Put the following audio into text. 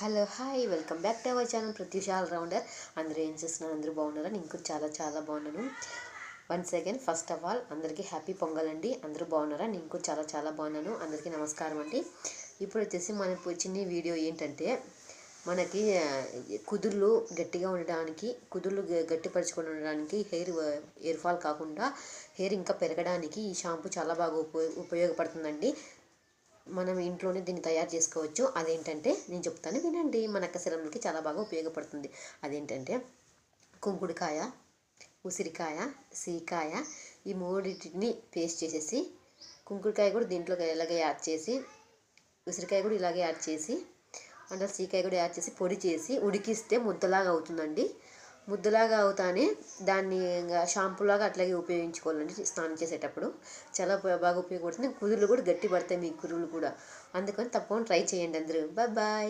Hello hi welcome back to our channel Pratyusha all rounder. అందరూ ఏం చేస్తున్నారు? అందరూ బాగున్నారా? నేను కూడా చాలా చాలా బాగున్నాను. Once again first of all అందరికీ హ్యాపీ పొంగల్ అండి. అందరూ బాగున్నారా? నేను కూడా చాలా చాలా బాగున్నాను. అందరికీ నమస్కారం అండి. ఇప్పుడు వచ్చేసి మన చిన్న వీడియో ఏంటంటే, మనకి కుదుళ్ళు గట్టిగా ఉండడానికి, కుదుళ్ళు గట్టిపరచుకొని ఉండడానికి, హెయిర్ ఫాల్ కాకుండా హెయిర్ ఇంకా పెరగడానికి ఈ షాంపూ చాలా బాగా ఉపయోగపడుతుందండి. మనం ఇంట్లోనే దీన్ని తయారు చేసుకోవచ్చు. అదేంటంటే నేను చెప్తాను వినండి. మన అక్కశలంకి చాలా బాగా ఉపయోగపడుతుంది. అదేంటంటే కుంకుడుకాయ, ఉసిరికాయ, సీకాయ ఈ మూడింటిని పేస్ట్ చేసేసి, కుంకుడుకాయ కూడా దీంట్లో ఇలాగే యాడ్ చేసి, ఉసిరికాయ కూడా ఇలాగే యాడ్ చేసి, అంటే సీకాయ కూడా యాడ్ చేసి పొడి చేసి ఉడికిస్తే ముద్దలాగా అవుతుందండి. ముద్దలాగా అవుతానే దాన్ని ఇంకా షాంపూలాగా అట్లాగే ఉపయోగించుకోవాలండి. స్నానం చేసేటప్పుడు చాలా బాగా ఉపయోగపడుతుంది. కుదుళ్ళు కూడా గట్టి పడతాయి మీ కురులు కూడా. అందుకని తప్పకుండా ట్రై చేయండి అందరూ. బాయ్.